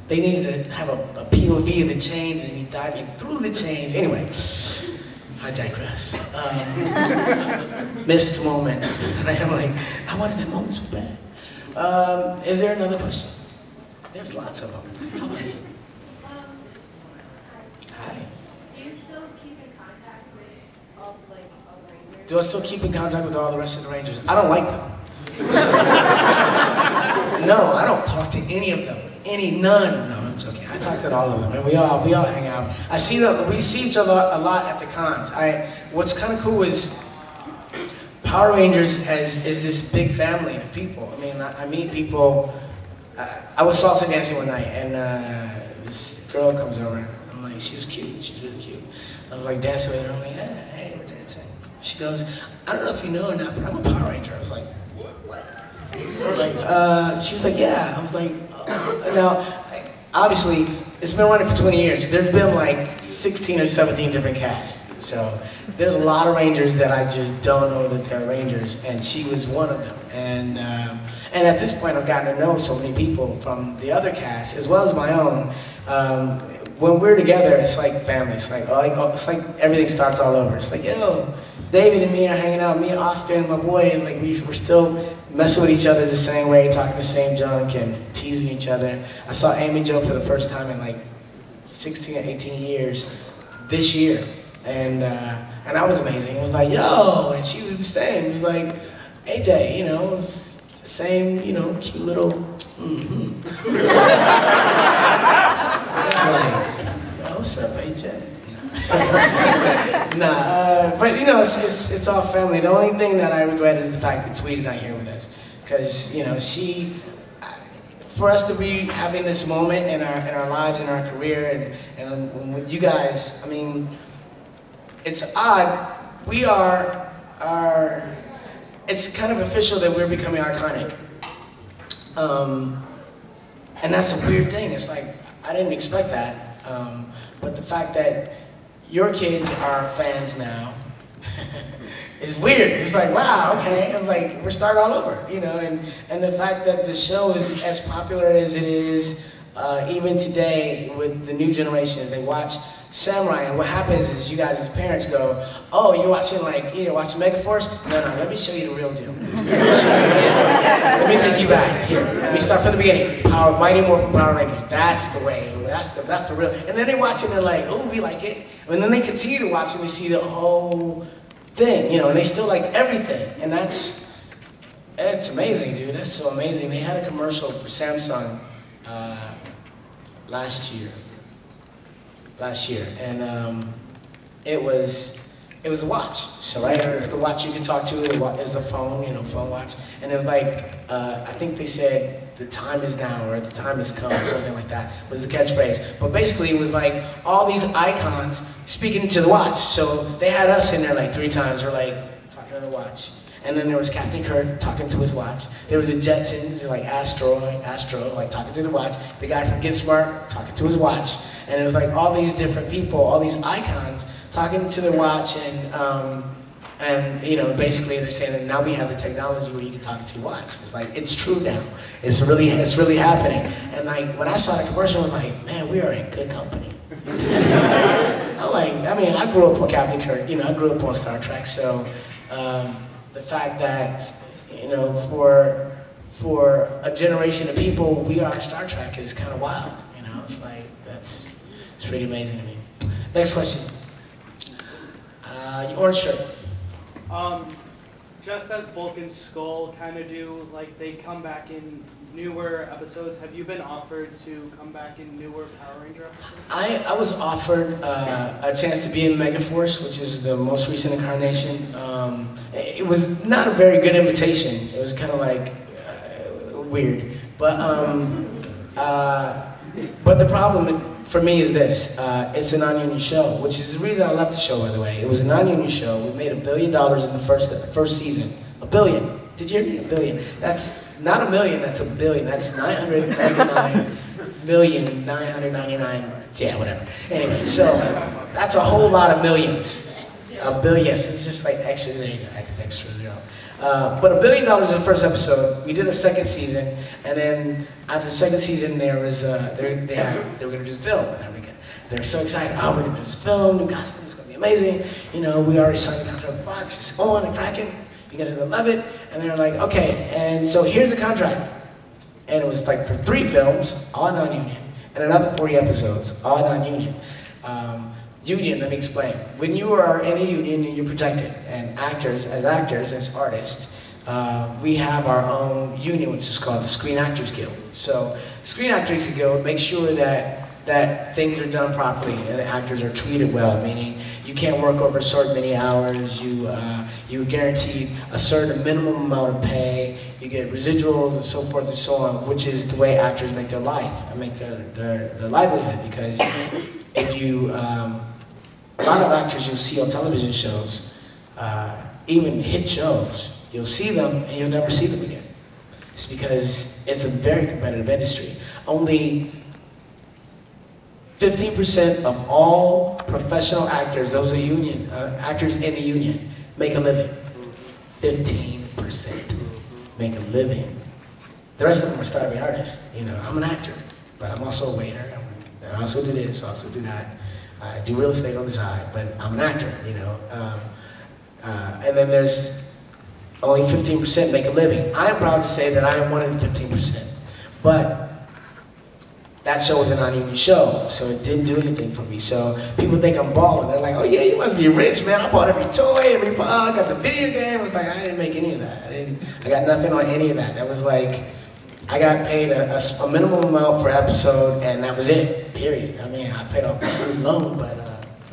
They needed to have a POV of the chains and me diving through the chains. Anyway, I digress. Missed moment. And I'm I wanted that moment so bad. Is there another question? There's lots of them. How about you? Hi. Do you still keep in contact with all the Rangers? Do I still keep in contact with all the rest of the Rangers? I don't like them. No, I don't talk to any of them. None. No, I'm joking. I talk to all of them, and we all hang out. We see each other a lot at the cons. What's kind of cool is Power Rangers is this big family of people. I mean, I meet people. I was salsa dancing one night, and this girl comes over. I'm like, she was cute. She was really cute. I was dancing with her. I'm like, hey, we're dancing. She goes, I don't know if you know or not, but I'm a Power Ranger. I was like, what? She was like, yeah. I was like, oh. Now, obviously, it's been running for 20 years. There's been 16 or 17 different casts. So there's a lot of Rangers that I just don't know that they're Rangers, and she was one of them. And at this point, I've gotten to know so many people from the other cast, as well as my own. When we're together, it's like family. It's like everything starts all over. It's like, yo, David and me are hanging out, me and Austin, my boy, and we're still messing with each other the same way, talking the same junk and teasing each other. I saw Amy Jo for the first time in 16 or 18 years this year, and that was amazing. It was like, yo, and she was the same. It was like, AJ, it was the same, cute little, yo, what's up, AJ? But it's all family. The only thing that I regret is the fact that Twee's not here with us, because for us to be having this moment in our lives, in our career, and with you guys, I mean, it's odd. It's kind of official that we're becoming iconic, and that's a weird thing. It's I didn't expect that, but the fact that your kids are fans now is weird. It's wow, okay. I'm we're starting all over, and the fact that the show is as popular as it is, even today with the new generations, they watch Samurai, and what happens is you guys as parents go, oh, you're watching you're watching Megaforce? No, let me show you the real deal. Let me take you back. Here, let me start from the beginning. Mighty Morphin Power Rangers, that's the way. That's the real. And then they watch it and they're oh, we like it. And then they continue to watch and they see the whole thing, and they still like everything. And that's amazing, dude. That's so amazing. They had a commercial for Samsung last year, and it was a watch. So right, it's the watch you can talk to. It's the phone, phone watch. And it was I think they said, the time is now, or the time has come, or something like that, was the catchphrase. But basically it was all these icons speaking to the watch. So they had us in there 3 times, we're talking to the watch. And then there was Captain Kirk talking to his watch. There was the Jetsons, Astro, talking to the watch. The guy from Get Smart talking to his watch. And it was like all these different people, all these icons talking to their watch, and you know, basically they're saying that now we have the technology where you can talk to your watch. It's like, it's true now. It's really happening. And like, when I saw the commercial, I was like, man, we are in good company. I'm like, I mean, I grew up on Captain Kirk, you know, I grew up on Star Trek, so the fact that, you know, for a generation of people, we are Star Trek is kind of wild, you know, it's like, it's pretty amazing to me. Next question. Your orange shirt. Just as Bulk and Skull kind of do, like they come back in newer episodes, have you been offered to come back in newer Power Ranger episodes? I was offered a chance to be in Megaforce, which is the most recent incarnation. It was not a very good invitation. It was kind of like weird. But the problem for me is this. It's a non-union show, which is the reason I left the show, by the way. It was a non-union show. We made $1 billion in the first season. $1 billion. Did you hear me? $1 billion. That's not $1 million, that's $1 billion. That's 999,999. Yeah, whatever. Anyway, so that's a whole lot of millions. $1 billion, yes, it's just like extra, there you go, extra zero. But $1 billion in the first episode. We did our second season, and then after the second season, there was they were gonna do the film, and everything. They're so excited. Oh, we're gonna do this film, new costume, it's gonna be amazing. You know, we already signed the contract with Fox. It's on and cracking. You guys are gonna love it. And they're like, okay. And so here's the contract, and it was like for 3 films, all non-union, and another 40 episodes, all non-union. Union, let me explain. When you are in a union, you're protected. And actors, as artists, we have our own union, which is called the Screen Actors Guild. So, Screen Actors Guild makes sure that things are done properly and the actors are treated well, meaning you can't work over a certain many hours, you're guaranteed a certain minimum amount of pay, you get residuals and so forth and so on, which is the way actors make their life, and make their livelihood, because if you, a lot of actors you'll see on television shows, even hit shows, you'll see them and you'll never see them again. It's because it's a very competitive industry. Only 15% of all professional actors, those are union, actors in the union, make a living. 15% make a living. The rest of them are starving artists. You know, I'm an actor, but I'm also a waiter. I also do this, I also do that. I do real estate on the side, but I'm an actor, you know. And then there's only 15% make a living. I'm proud to say that I am one of the 15%. But that show was a non-union show, so it didn't do anything for me. So people think I'm balling. They're like, oh yeah, you must be rich, man. I bought every toy, I got the video game. I was like, I didn't make any of that. I got nothing on any of that. That was like, I got paid a minimum amount per episode, and that was it, period. I mean, I paid off my student loan, but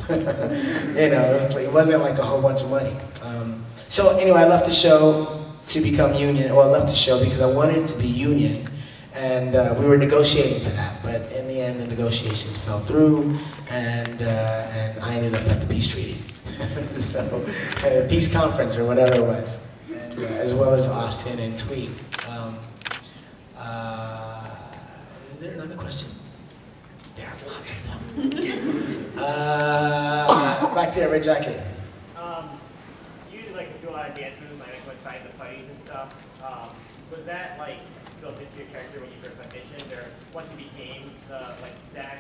you know, it wasn't like a whole bunch of money. So anyway, I left the show to become union. Well, I left the show because I wanted to be union. And we were negotiating for that, but in the end, the negotiations fell through, and I ended up at the peace treaty, so peace conference or whatever it was, and, as well as Austin and Tweed. Is there another question? There are lots of them. Back there, red jacket. You like do a lot of dance moves, like fight the fights and stuff. Was that like built into your character when you first auditioned, or once you became like Zach?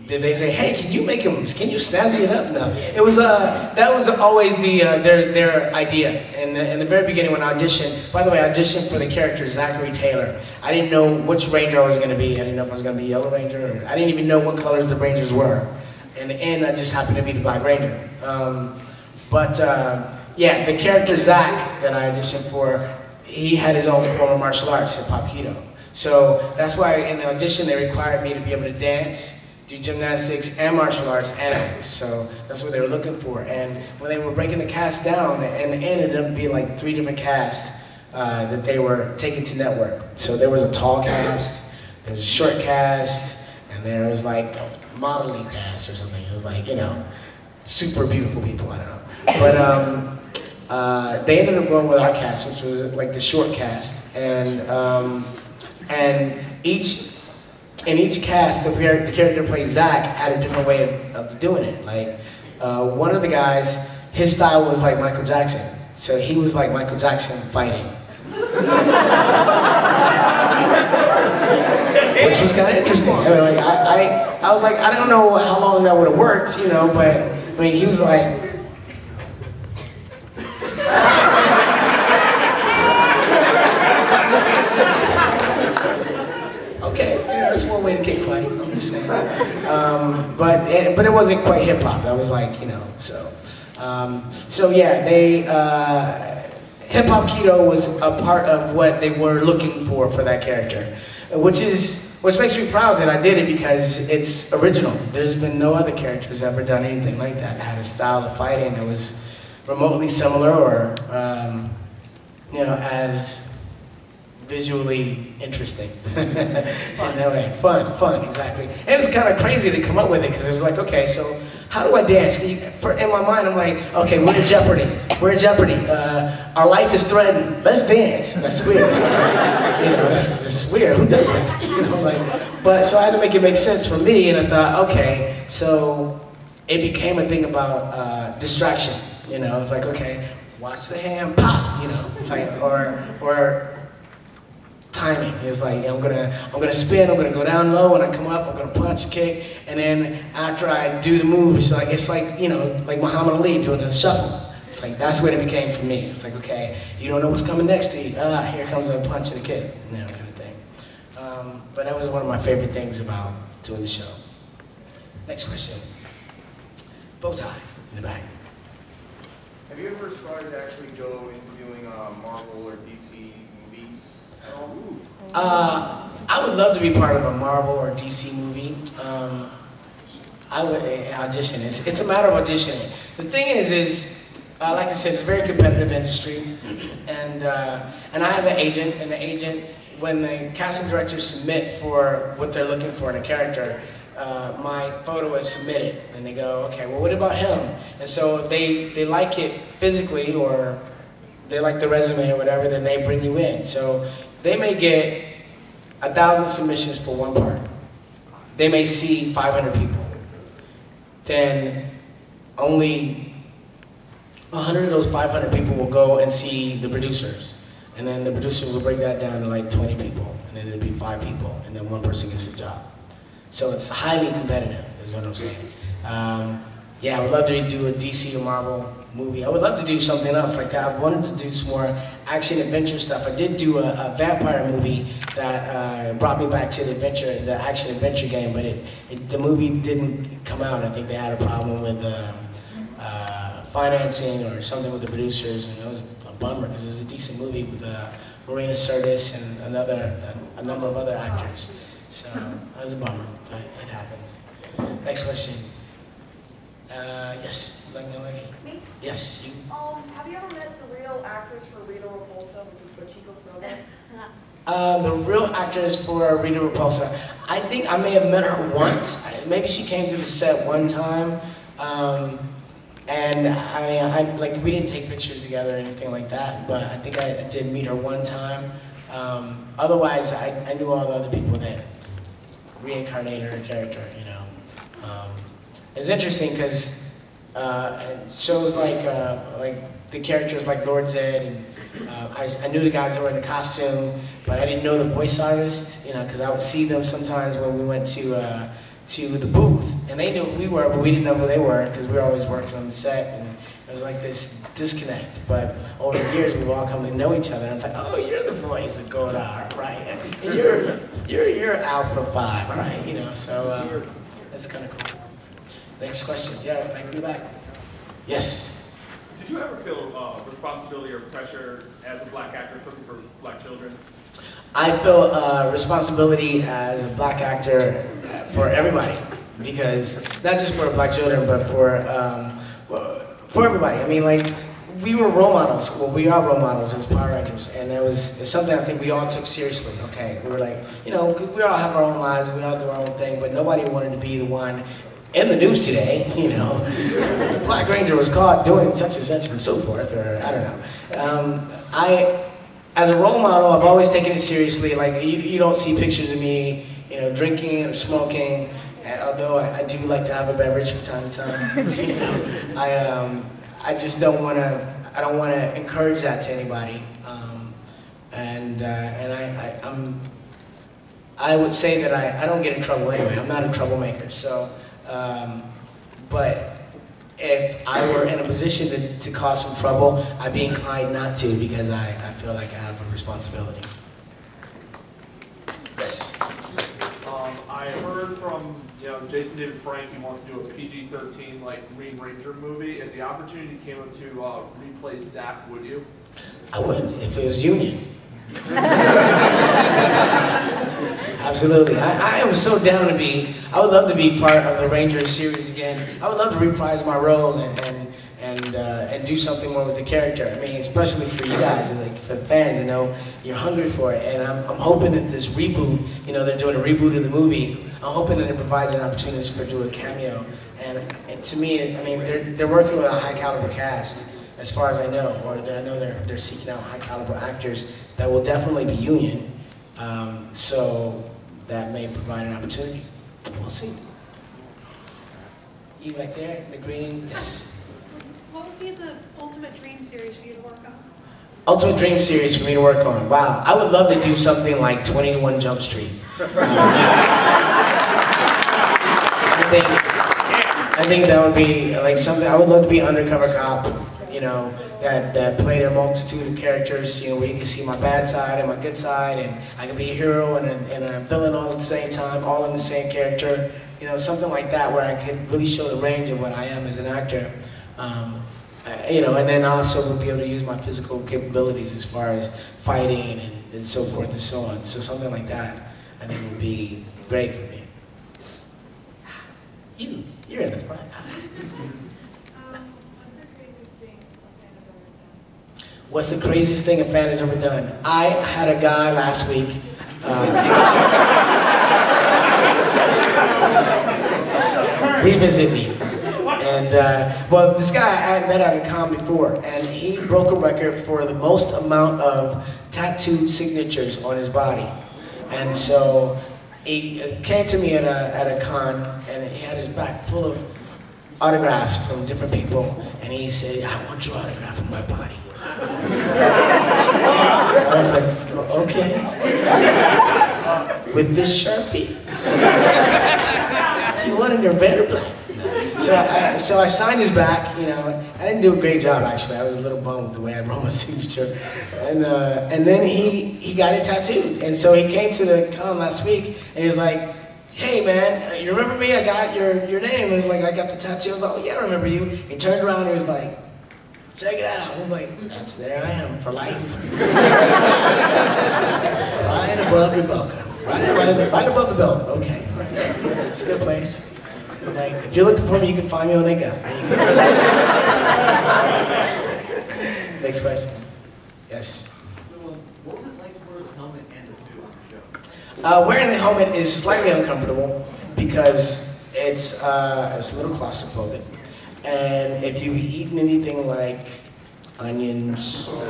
Did they say, hey, can you make him? Can you snazzy it up? No, it was that was always the their idea. And in the very beginning, when I auditioned, by the way, I auditioned for the character Zachary Taylor. I didn't know which Ranger I was going to be. I didn't know if I was going to be Yellow Ranger, or I didn't even know what colors the Rangers were. In the end, I just happened to be the Black Ranger. Yeah, the character Zach that I auditioned for, he had his own form of martial arts, hip-hop keto. So that's why in the audition they required me to be able to dance, do gymnastics and martial arts and act. So that's what they were looking for. And when they were breaking the cast down, and it ended up being like 3 different casts that they were taking to network. So there was a tall cast, there was a short cast, and there was like a modeling cast or something. It was like, you know, super beautiful people, I don't know. But they ended up going with our cast, which was like the short cast. And each in each cast, the character played Zach had a different way of doing it. Like, one of the guys, his style was like Michael Jackson. So he was like Michael Jackson fighting. Which was kind of interesting. I mean, like, I was like, I don't know how long that would have worked, you know, but I mean, he was like, okay, yeah, that's one way to kick buddy, I'm just saying. But it wasn't quite hip hop. That was like, you know, so. So yeah, they, hip hop keto was a part of what they were looking for that character, which makes me proud that I did it because it's original. There's been no other characters ever done anything like that. Had a style of fighting that was remotely similar or, you know, as visually interesting. In that way, fun, exactly. And it was kind of crazy to come up with it because it was like, okay, so how do I dance? In my mind, I'm like, okay, we're in Jeopardy. Our life is threatened. Let's dance. That's weird. It's like, you know, it's weird. Who does that? You know, like, but so I had to make it make sense for me, and I thought, okay, so it became a thing about distraction. You know, it's like, okay, watch the hand pop. You know, like, or timing. It was like, I'm gonna spin, I'm gonna go down low, when I come up, I'm gonna punch, kick, and then after I do the move, it's like, you know, like Muhammad Ali doing the shuffle. It's like, that's what it became for me. It's like, okay, you don't know what's coming next to you. Here comes a punch and a kick, you know, kind of thing. But that was one of my favorite things about doing the show. Next question. Bow tie in the back. Have you ever aspired to actually go into doing Marvel or DC movies at all? I would love to be part of a Marvel or DC movie. I would audition. It's a matter of auditioning. The thing is like I said, it's a very competitive industry, and I have an agent, and the agent, when the casting directors submit for what they're looking for in a character, my photo is submitted, and they go, okay, well, what about him? And so they like it physically, or they like the resume or whatever, then they bring you in. So they may get 1,000 submissions for one part. They may see 500 people. Then only 100 of those 500 people will go and see the producers. And then the producers will break that down to like 20 people, and then it'll be 5 people, and then one person gets the job. So it's highly competitive, is what I'm saying. Yeah, I would love to do a DC or Marvel movie. I would love to do something else like that. I wanted to do some more action adventure stuff. I did do a vampire movie that brought me back to the action adventure game, but the movie didn't come out. I think they had a problem with financing or something with the producers, and it was a bummer because it was a decent movie with Marina Sirtis and a number of other actors. So that was a bummer, but it happens. Next question. Yes, young lady. Me? Yes, you. Have you ever met the real actress for Rita Repulsa, which is Chico Soda? The real actress for Rita Repulsa. I think I may have met her once. Maybe she came to the set one time. And I mean, like, we didn't take pictures together or anything like that, but I think I did meet her one time. Otherwise, I knew all the other people that reincarnated her character, you know. It's interesting because shows like the characters like Lord Zed, and I knew the guys that were in the costume, but I didn't know the voice artist, you know, because I would see them sometimes when we went to the booth, and they knew who we were, but we didn't know who they were because we were always working on the set, and it was like this disconnect. But over the years, we've all come to know each other, and I'm like, oh, you're the voice of Godard, right? And you're Alpha 5, right? You know, so that's kind of cool. Next question. Yeah, I can be back. Yes. Did you ever feel responsibility or pressure as a black actor, especially for black children? I feel responsibility as a black actor for everybody, because not just for black children, but for everybody. I mean, like, we were role models. Well, we are role models as Power Rangers, and it's something I think we all took seriously. Okay, we were like, you know, we all have our own lives, we all do our own thing, but nobody wanted to be the one in the news today, you know, the Black Ranger was caught doing such and so forth, or I don't know. As a role model, I've always taken it seriously. Like, you don't see pictures of me, you know, drinking or smoking. And although I do like to have a beverage from time to time, you know, I just don't want to. I don't want to encourage that to anybody. I would say that I don't get in trouble anyway. I'm not a troublemaker. So, but if I were in a position to cause some trouble, I'd be inclined not to because I feel like I have a responsibility. Yes. I heard from Jason David Frank, he wants to do a PG-13 like Green Ranger movie. If the opportunity came up to replay Zach, would you? I would, if it was Union. Absolutely. I am so down to be, I would love to be part of the Ranger series again. I would love to reprise my role and do something more with the character. I mean, especially for you guys, like for the fans, you know, you're hungry for it. And I'm hoping that this reboot, you know, they're doing a reboot of the movie. I'm hoping that it provides an opportunity for doing a cameo. And to me, I mean, they're working with a high caliber cast, as far as I know, or I know they're seeking out high caliber actors that will definitely be Union. So that may provide an opportunity. We'll see. You back there, the green, yes. What would be the ultimate dream series for you to work on? Ultimate dream series for me to work on. Wow, I would love to do something like 21 Jump Street. I think that would be like something. I would love to be an undercover cop, you know, that played a multitude of characters, you know, where you can see my bad side and my good side, and I can be a hero and a villain all at the same time, all in the same character. You know, something like that where I could really show the range of what I am as an actor. You know, and then also would be able to use my physical capabilities as far as fighting and so forth and so on. So something like that, I think would be great for me. You're in the front. What's the craziest thing a fan has ever done? I had a guy last week. Revisit me. And, well, this guy I had met at a con before, and he broke a record for the most amount of tattooed signatures on his body. And so he came to me at a con, and he had his back full of autographs from different people, and he said, I want your autograph on my body. I was like, okay. With this Sharpie? Do you want it in red or black? So I signed his back, you know. I didn't do a great job, actually. I was a little bummed with the way I wrote my signature. And then he got it tattooed. And so he came to the con last week, and he was like, hey, man, you remember me? I got your name. He was like, I got the tattoo. I was like, oh, yeah, I remember you. He turned around, and he was like, check it out. I was like, there I am, for life. Right above your belt. Right above the belt. Okay. It's a good place. Like, if you're looking for me, you can find me on that guy. Next question. Yes. So, what was it like to wear the helmet and the suit on the show? Wearing the helmet is slightly uncomfortable because it's a little claustrophobic. And if you've eaten anything like onions or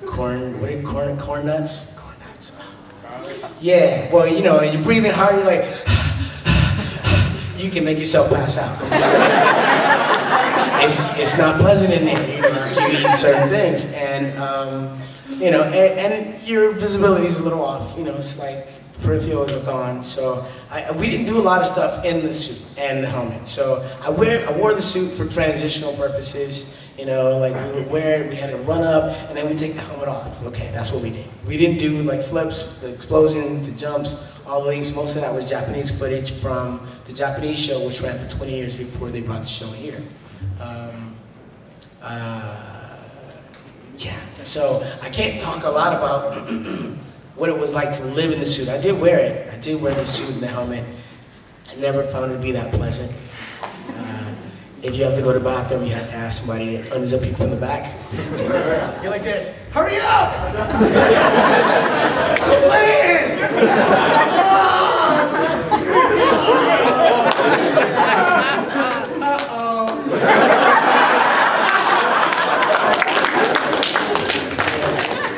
corn nuts? Corn nuts. Yeah, well, you know, you're breathing hard, you're like, you can make yourself pass out. It's not pleasant in there, you know, you eat certain things. And, you know, and your visibility is a little off, you know, it's like peripherals are gone. So we didn't do a lot of stuff in the suit and the helmet. So I wore the suit for transitional purposes. You know, like we would wear it, we had to run up, and then we take the helmet off. Okay, that's what we did. We didn't do like flips, the explosions, the jumps, all the leaps. Most of that was Japanese footage from the Japanese show, which ran for 20 years before they brought the show here. Yeah, so I can't talk a lot about what it was like to live in the suit. I did wear it. I did wear the suit and the helmet. I never found it to be that pleasant. If you have to go to the bathroom, you have to ask somebody to unzip you from the back. You're like this, hurry up! Quit playing! Uh-oh.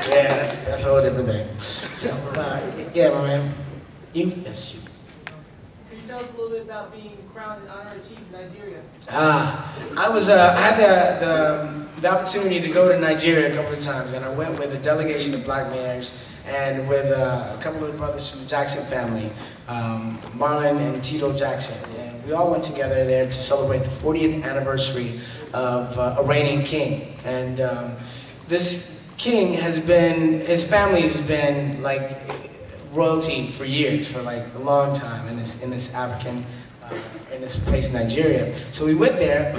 Yeah, that's a whole different thing. So, yeah, my man. You? Yes, you. Could you tell us a little bit about being crowned an honorary chief in Nigeria? I had the opportunity to go to Nigeria a couple of times, and I went with a delegation of black mayors and with a couple of brothers from the Jackson family, Marlon and Tito Jackson. And we all went together there to celebrate the 40th anniversary of a reigning king. And this king has been, his family has been like royalty for years, for like a long time in this African, in this place, Nigeria. So we went there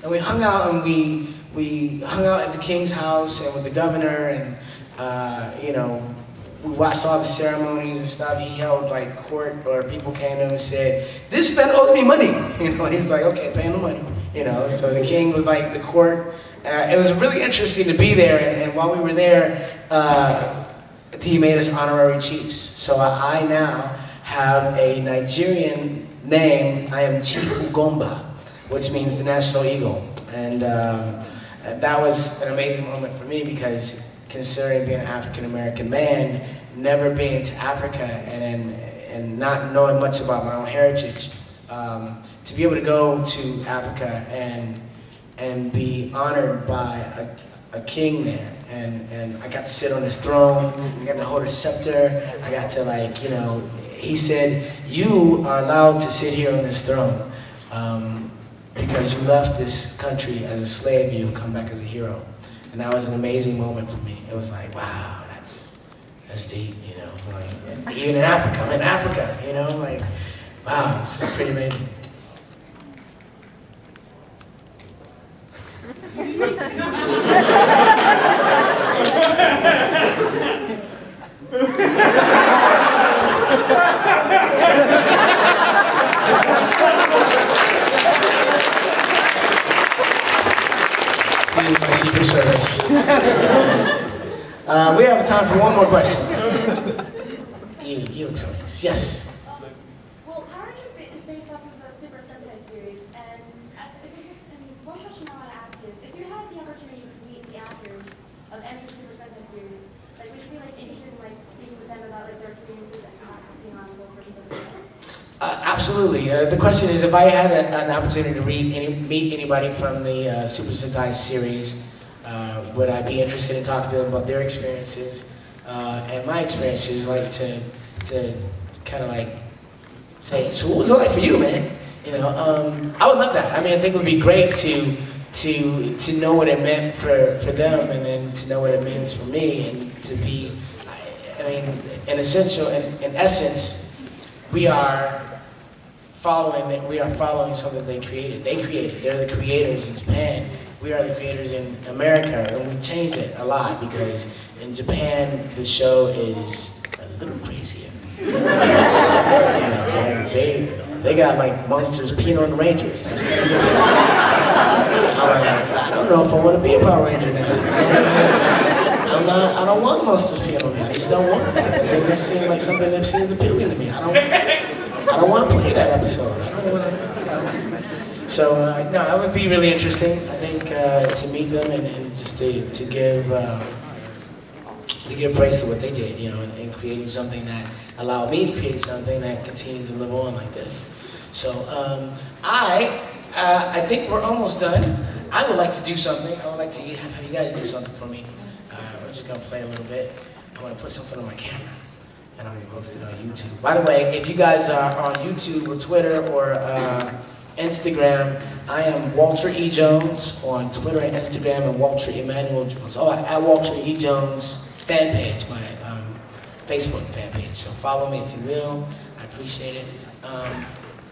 and we hung out, and we hung out at the king's house and with the governor, and you know, we watched all the ceremonies and stuff. He held like court, or people came to him and said, "This man owes me money." You know, he was like, "Okay, pay him the money." You know, so the king was like the court. It was really interesting to be there, and while we were there, he made us honorary chiefs. So I now have a Nigerian name. I am Chief Ugomba, which means the national eagle. And that was an amazing moment for me, because considering being an African-American man, never being to Africa, and not knowing much about my own heritage, to be able to go to Africa and be honored by a king there, and I got to sit on his throne, I got to hold his scepter, I got to, like, you know, he said, "You are allowed to sit here on this throne because you left this country as a slave, you come back as a hero." And that was an amazing moment for me. It was like, wow, that's deep, you know, like, even in Africa, I'm in Africa, you know, like, wow, it's pretty amazing. Secret Service. We have time for one more question. You look so nice. Yes. Well, Power Rangers is based off of the Super Sentai series, and one question I want to ask is, if you had the opportunity to meet the actors of any Super Sentai series, like, would you be like interested in like speaking with them about like their experiences acting on both versions of the show? Absolutely. The question is, if I had an opportunity to meet anybody from the Super Sentai series, would I be interested in talking to them about their experiences and my experiences, like to kind of like say, "So what was it like for you, man?" You know, I would love that. I mean, I think it would be great to know what it meant for them, and then to know what it means for me, and to be, I mean, in essence, we are following something they created. They're the creators in Japan. We are the creators in America, and we changed it a lot, because in Japan the show is a little crazier. You know, like they got like monsters peeing on the Rangers. That's kind of I don't know if I want to be a Power Ranger now. I don't want monsters peeing on me. I just don't want that. It doesn't seem like something that seems appealing to me. I don't want to play that episode. I don't want to, you know. So no, that would be really interesting. I think to meet them and just to give praise to what they did, you know, and creating something that allowed me to create something that continues to live on like this. So I think we're almost done. I would like to do something. I would like to have you guys do something for me. We're just gonna play a little bit. I want to put something on my camera, and I'm gonna post it on YouTube. By the way, if you guys are on YouTube or Twitter or Instagram, I am Walter E. Jones on Twitter and Instagram, and Walter Emmanuel Jones. Oh, at Walter E. Jones fan page, my Facebook fan page. So follow me if you will. I appreciate it.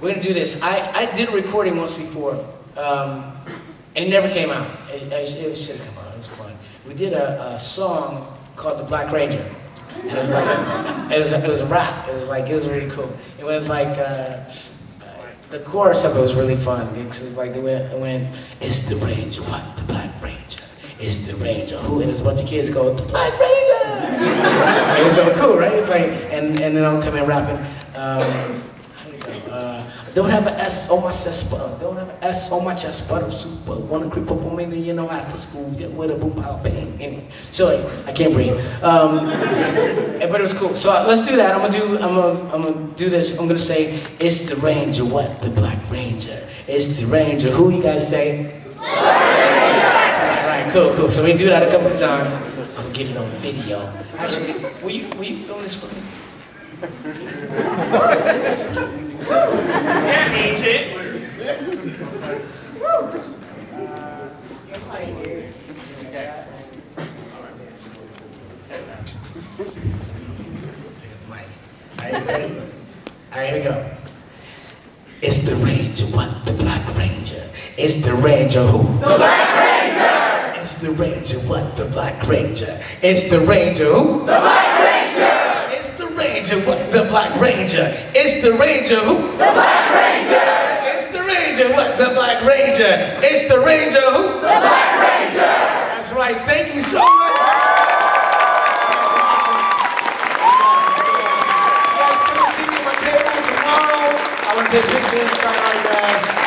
We're gonna do this. I did a recording once before, and it never came out. It should have come out. It was fun. We did a song called "The Black Ranger," and it was like it was a rap. It was really cool. It was like. The chorus of it was really fun. It was like it went, "It's the Ranger, what? The Black Ranger. It's the Ranger, who?" And there's a bunch of kids go, "The Black Ranger!" It was so cool, right? It's like, and then I'm coming rapping, Don't have an S on my chest, but don't have an S on my chest, but I'm super. Wanna creep up on me, then you know after school, yeah, with a boom pow bang in it. So I can't breathe. But it was cool. So let's do that. I'm gonna do this. I'm gonna say, it's the Ranger, what? The Black Ranger. It's the Ranger. Who you guys say? All right, cool. So we do that a couple of times. I'll get it on video. Actually, will you film this for me? Yeah, agent. You stay here. Pick up the mic. Are you ready? All right, here we go. It's the Ranger, what? The Black Ranger. It's the Ranger who? The Black Ranger! It's the Ranger, what? The Black Ranger. It's the Ranger who? The Black Ranger! It's the Ranger, what? The Black Ranger. It's the Ranger who? The Black Ranger! It's the Ranger, what? The Black Ranger. It's the Ranger who? The Black Ranger! That's right, thank you so much. You guys come and see me at my table tomorrow. I want to take pictures, sign autographs.